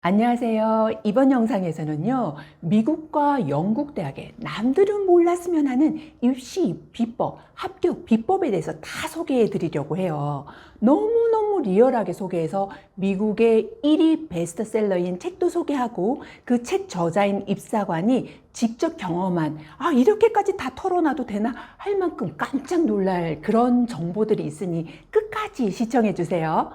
안녕하세요. 이번 영상에서는요, 미국과 영국 대학의 남들은 몰랐으면 하는 입시 비법, 합격 비법에 대해서 다 소개해 드리려고 해요. 너무너무 리얼하게 소개해서 미국의 1위 베스트셀러인 책도 소개하고 그 책 저자인 입사관이 직접 경험한, 이렇게까지 다 털어놔도 되나 할 만큼 깜짝 놀랄 그런 정보들이 있으니 끝까지 시청해 주세요.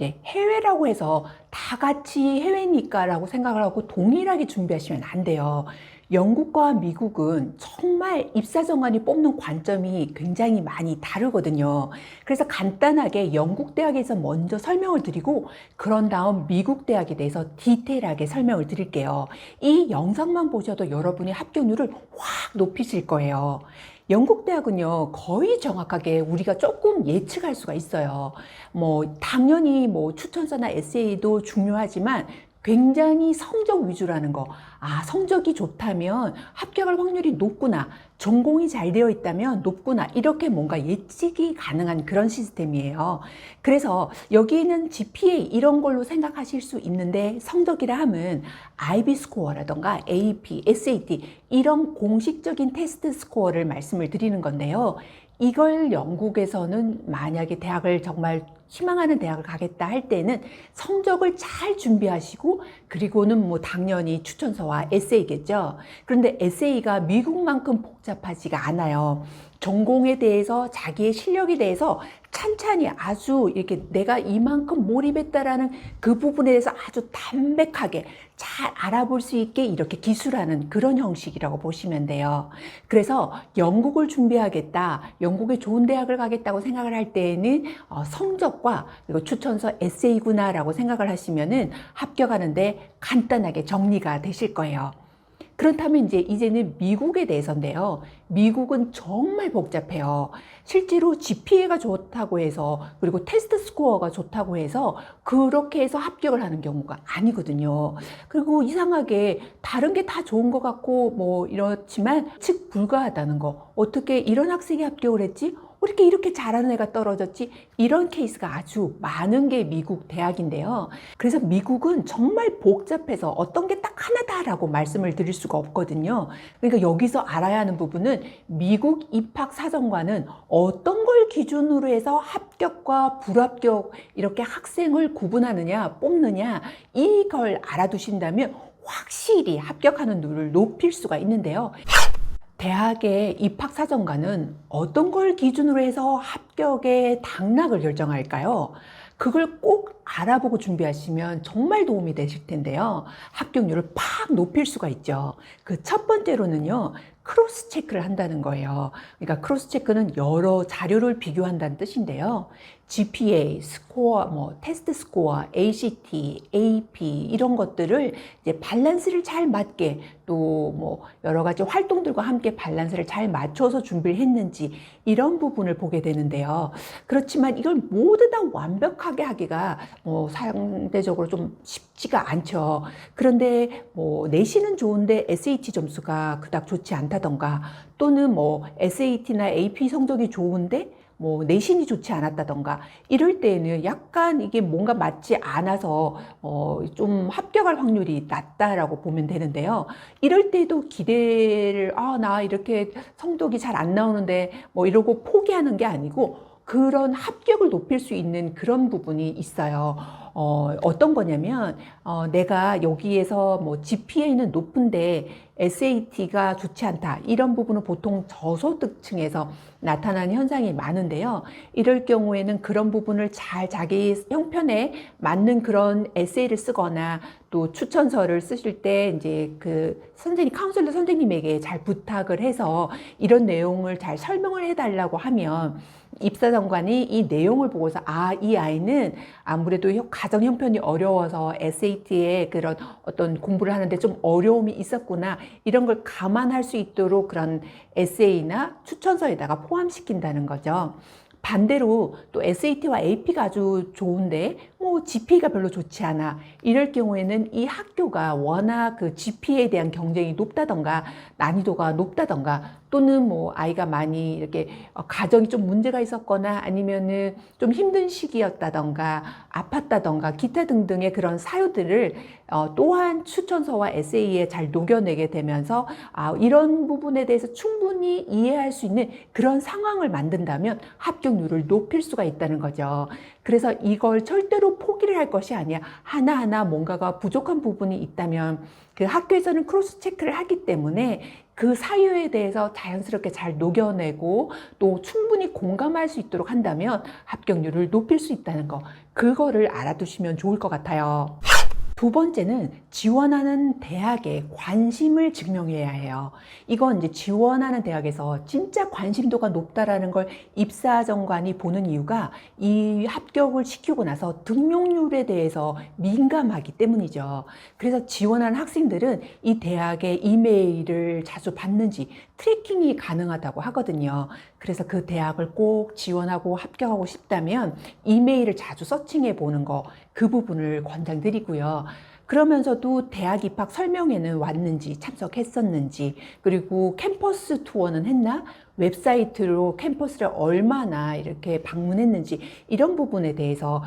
해외라고 해서 다 같이 해외니까라고 생각을 하고 동일하게 준비하시면 안 돼요. 영국과 미국은 정말 입사정관이 뽑는 관점이 굉장히 많이 다르거든요. 그래서 간단하게 영국 대학에서 먼저 설명을 드리고 그런 다음 미국 대학에 대해서 디테일하게 설명을 드릴게요. 이 영상만 보셔도 여러분이 합격률을 확 높이실 거예요. 영국 대학은요, 거의 정확하게 우리가 조금 예측할 수가 있어요. 당연히 추천서나 에세이도 중요하지만 굉장히 성적 위주라는 거. 성적이 좋다면 합격할 확률이 높구나. 전공이 잘 되어 있다면 높구나. 이렇게 뭔가 예측이 가능한 그런 시스템이에요. 그래서 여기에는 GPA 이런 걸로 생각하실 수 있는데 성적이라 하면 IB 스코어라던가 AP, SAT 이런 공식적인 테스트 스코어를 말씀을 드리는 건데요. 이걸 영국에서는 만약에 대학을 정말 희망하는 대학을 가겠다 할 때는 성적을 잘 준비하시고 그리고는 당연히 추천서와 에세이겠죠. 그런데 에세이가 미국만큼 복잡하지가 않아요. 전공에 대해서 자기의 실력에 대해서 찬찬히 아주 이렇게 내가 이만큼 몰입했다라는 그 부분에 대해서 아주 담백하게 잘 알아볼 수 있게 이렇게 기술하는 그런 형식이라고 보시면 돼요. 그래서 영국을 준비하겠다, 영국의 좋은 대학을 가겠다고 생각을 할 때에는 성적과 그리고 추천서 에세이구나라고 생각을 하시면은 합격하는데 간단하게 정리가 되실 거예요. 그렇다면 이제는 미국에 대해서인데요. 미국은 정말 복잡해요. 실제로 GPA가 좋다고 해서 그리고 테스트 스코어가 좋다고 해서 그렇게 해서 합격을 하는 경우가 아니거든요. 그리고 이상하게 다른 게 다 좋은 것 같고 이렇지만 측 불가하다는 거. 어떻게 이런 학생이 합격을 했지? 어떻게 이렇게 잘하는 애가 떨어졌지? 이런 케이스가 아주 많은 게 미국 대학인데요. 그래서 미국은 정말 복잡해서 어떤 게 딱 하나다라고 말씀을 드릴 수가 없거든요. 그러니까 여기서 알아야 하는 부분은 미국 입학사정관은 어떤 걸 기준으로 해서 합격과 불합격 이렇게 학생을 구분하느냐, 뽑느냐 이걸 알아두신다면 확실히 합격하는 눈을 높일 수가 있는데요. 대학의 입학사정관은 어떤 걸 기준으로 해서 합격의 당락을 결정할까요? 그걸 꼭 알아보고 준비하시면 정말 도움이 되실 텐데요. 합격률을 팍 높일 수가 있죠. 그 첫 번째로는요, 크로스 체크를 한다는 거예요. 그러니까 크로스 체크는 여러 자료를 비교한다는 뜻인데요. GPA, 스코어, 테스트 스코어, ACT, AP 이런 것들을 이제 밸런스를 잘 맞게 또 여러 가지 활동들과 함께 밸런스를 잘 맞춰서 준비를 했는지 이런 부분을 보게 되는데요. 그렇지만 이걸 모두 다 완벽하게 하기가 상대적으로 좀 쉽지가 않죠. 그런데 내신은 좋은데 SAT 점수가 그닥 좋지 않다던가 또는 SAT나 AP 성적이 좋은데 내신이 좋지 않았다던가 이럴 때에는 약간 이게 뭔가 맞지 않아서 좀 합격할 확률이 낮다라고 보면 되는데요. 이럴 때도 기대를 나 이렇게 성적이 잘 안 나오는데 이러고 포기하는 게 아니고 그런 합격을 높일 수 있는 그런 부분이 있어요. 어떤 거냐면 내가 여기에서 GPA는 높은데 SAT가 좋지 않다. 이런 부분은 보통 저소득층에서 나타나는 현상이 많은데요. 이럴 경우에는 그런 부분을 잘 자기 형편에 맞는 그런 에세이를 쓰거나 또 추천서를 쓰실 때 이제 그 카운슬러 선생님에게 잘 부탁을 해서 이런 내용을 잘 설명을 해달라고 하면 입사정관이 이 내용을 보고서 이 아이는 아무래도 가정 형편이 어려워서 SAT에 그런 어떤 공부를 하는데 좀 어려움이 있었구나 이런 걸 감안할 수 있도록 그런 에세이나 추천서에다가 포함시킨다는 거죠. 반대로 또 SAT와 AP가 아주 좋은데 뭐 GPA가 별로 좋지 않아. 이럴 경우에는 이 학교가 워낙 그 GPA에 대한 경쟁이 높다던가 난이도가 높다던가 또는 뭐 아이가 많이 이렇게 가정이 좀 문제가 있었거나 아니면은 좀 힘든 시기였다던가 아팠다던가 기타 등등의 그런 사유들을 또한 추천서와 에세이에 잘 녹여내게 되면서 이런 부분에 대해서 충분히 이해할 수 있는 그런 상황을 만든다면 합격률을 높일 수가 있다는 거죠. 그래서 이걸 절대로 포기를 할 것이 아니야. 하나하나 뭔가가 부족한 부분이 있다면 그 학교에서는 크로스 체크를 하기 때문에 그 사유에 대해서 자연스럽게 잘 녹여내고 또 충분히 공감할 수 있도록 한다면 합격률을 높일 수 있다는 거, 그거를 알아두시면 좋을 것 같아요. 두 번째는 지원하는 대학에 관심을 증명해야 해요. 이건 이제 지원하는 대학에서 진짜 관심도가 높다라는 걸 입사정관이 보는 이유가 이 합격을 시키고 나서 등록률에 대해서 민감하기 때문이죠. 그래서 지원하는 학생들은 이 대학의 이메일을 자주 받는지 트래킹이 가능하다고 하거든요. 그래서 그 대학을 꼭 지원하고 합격하고 싶다면 이메일을 자주 서칭해 보는 거, 그 부분을 권장드리고요. 그러면서도 대학 입학 설명회는 왔는지 참석했었는지, 그리고 캠퍼스 투어는 했나, 웹사이트로 캠퍼스를 얼마나 이렇게 방문했는지 이런 부분에 대해서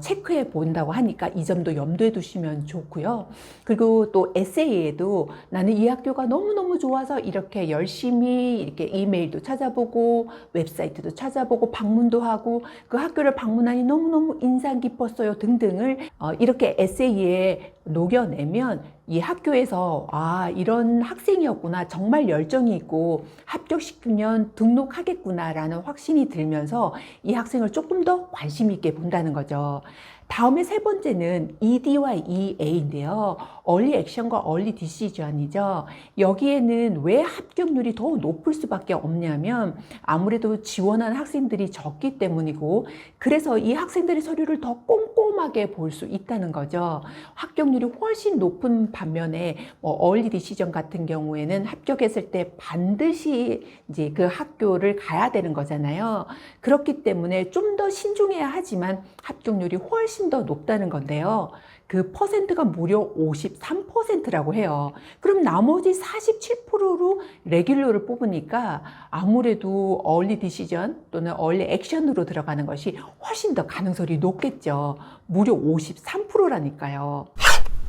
체크해 본다고 하니까 이 점도 염두에 두시면 좋고요. 그리고 또 에세이에도 나는 이 학교가 너무너무 좋아서 이렇게 열심히 이렇게 이메일도 찾아보고 웹사이트도 찾아보고 방문도 하고 그 학교를 방문하니 너무너무 인상 깊었어요 등등을 이렇게 에세이에 녹여내면 이 학교에서 이런 학생이었구나, 정말 열정이 있고 합격시키면 등록하겠구나라는 확신이 들면서 이 학생을 조금 더 관심 있게 본다는 거죠. 다음에 세 번째는 ED와 EA인데요. 얼리 액션과 얼리 디시전이죠. 여기에는 왜 합격률이 더 높을 수밖에 없냐면 아무래도 지원한 학생들이 적기 때문이고, 그래서 이 학생들의 서류를 더 꼼꼼하게 볼 수 있다는 거죠. 합격률이 훨씬 높은 반면에 얼리 디시전 같은 경우에는 합격했을 때 반드시 이제 그 학교를 가야 되는 거잖아요. 그렇기 때문에 좀 더 신중해야 하지만 합격률이 훨씬 더 높다는 건데요. 그 퍼센트가 무려 53%라고 해요. 그럼 나머지 47%로 레귤러를 뽑으니까 아무래도 얼리 디시전 또는 얼리 액션으로 들어가는 것이 훨씬 더 가능성이 높겠죠. 무려 53%라니까요.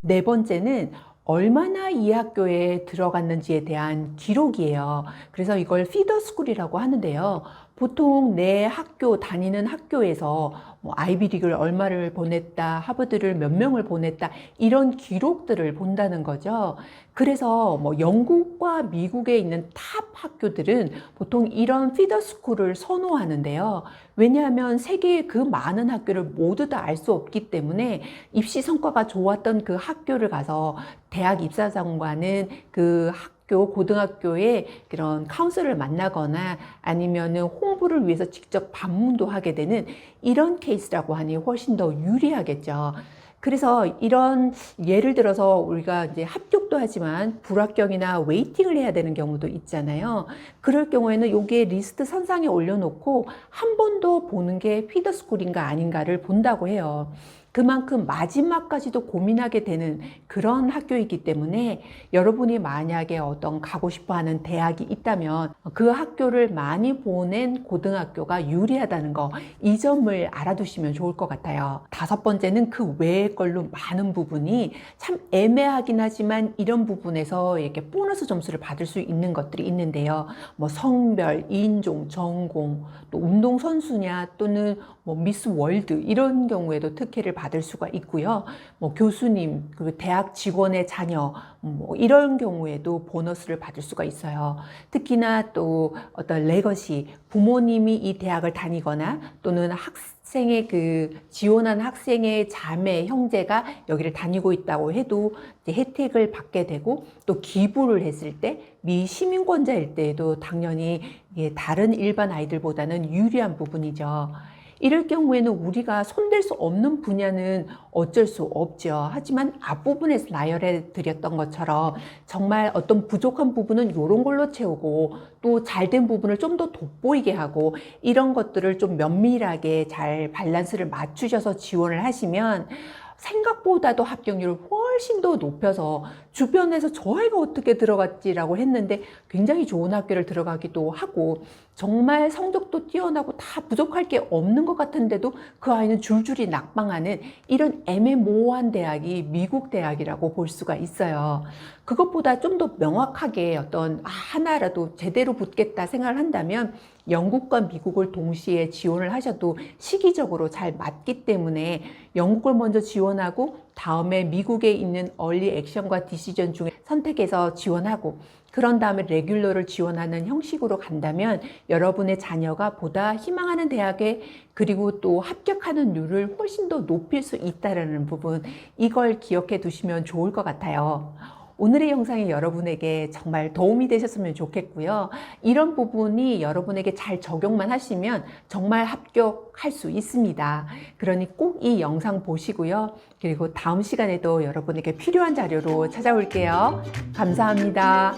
네 번째는 얼마나 이 학교에 들어갔는지에 대한 기록이에요. 그래서 이걸 피더스쿨이라고 하는데요. 보통 내 학교, 다니는 학교에서 아이비리그를 얼마를 보냈다, 하버드를 몇 명을 보냈다, 이런 기록들을 본다는 거죠. 그래서 영국과 미국에 있는 탑 학교들은 보통 이런 피더스쿨을 선호하는데요. 왜냐하면 세계의 그 많은 학교를 모두 다 알 수 없기 때문에 입시 성과가 좋았던 그 학교를 가서 대학 입사정관은 그 고등학교의 그런 카운슬을 만나거나 아니면은 홍보를 위해서 직접 방문도 하게 되는 이런 케이스라고 하니 훨씬 더 유리하겠죠. 그래서 이런 예를 들어서 우리가 이제 합격도 하지만 불합격이나 웨이팅을 해야 되는 경우도 있잖아요. 그럴 경우에는 요게 리스트 선상에 올려놓고 한 번 더 보는 게 피더스쿨인가 아닌가를 본다고 해요. 그만큼 마지막까지도 고민하게 되는 그런 학교이기 때문에 여러분이 만약에 어떤 가고 싶어 하는 대학이 있다면 그 학교를 많이 보낸 고등학교가 유리하다는 거, 이 점을 알아두시면 좋을 것 같아요. 다섯 번째는 그 외의 걸로 많은 부분이 참 애매하긴 하지만 이런 부분에서 이렇게 보너스 점수를 받을 수 있는 것들이 있는데요. 성별, 인종, 전공, 또 운동선수냐 또는 미스 월드 이런 경우에도 특혜를 받을 수가 있고요. 교수님, 그리고 대학 직원의 자녀, 이런 경우에도 보너스를 받을 수가 있어요. 특히나 또 어떤 레거시, 부모님이 이 대학을 다니거나 또는 학생의 지원한 학생의 자매, 형제가 여기를 다니고 있다고 해도 이제 혜택을 받게 되고, 또 기부를 했을 때 미시민권자일 때에도 당연히 다른 일반 아이들보다는 유리한 부분이죠. 이럴 경우에는 우리가 손댈 수 없는 분야는 어쩔 수 없죠. 하지만 앞부분에서 나열해 드렸던 것처럼 정말 어떤 부족한 부분은 이런 걸로 채우고 또 잘된 부분을 좀 더 돋보이게 하고 이런 것들을 좀 면밀하게 잘 밸런스를 맞추셔서 지원을 하시면 생각보다도 합격률을 훨씬 더 높여서 주변에서 저 아이가 어떻게 들어갔지라고 했는데 굉장히 좋은 학교를 들어가기도 하고 정말 성적도 뛰어나고 다 부족할 게 없는 것 같은데도 그 아이는 줄줄이 낙방하는 이런 애매모호한 대학이 미국 대학이라고 볼 수가 있어요. 그것보다 좀 더 명확하게 어떤 하나라도 제대로 붙겠다 생각을 한다면 영국과 미국을 동시에 지원을 하셔도 시기적으로 잘 맞기 때문에 영국을 먼저 지원하고 다음에 미국에 있는 얼리 액션과 디시전 중에 선택해서 지원하고 그런 다음에 레귤러를 지원하는 형식으로 간다면 여러분의 자녀가 보다 희망하는 대학에 그리고 또 합격하는 률을 훨씬 더 높일 수 있다는 부분 이걸 기억해 두시면 좋을 것 같아요. 오늘의 영상이 여러분에게 정말 도움이 되셨으면 좋겠고요. 이런 부분이 여러분에게 잘 적용만 하시면 정말 합격할 수 있습니다. 그러니 꼭 이 영상 보시고요. 그리고 다음 시간에도 여러분에게 필요한 자료로 찾아올게요. 감사합니다.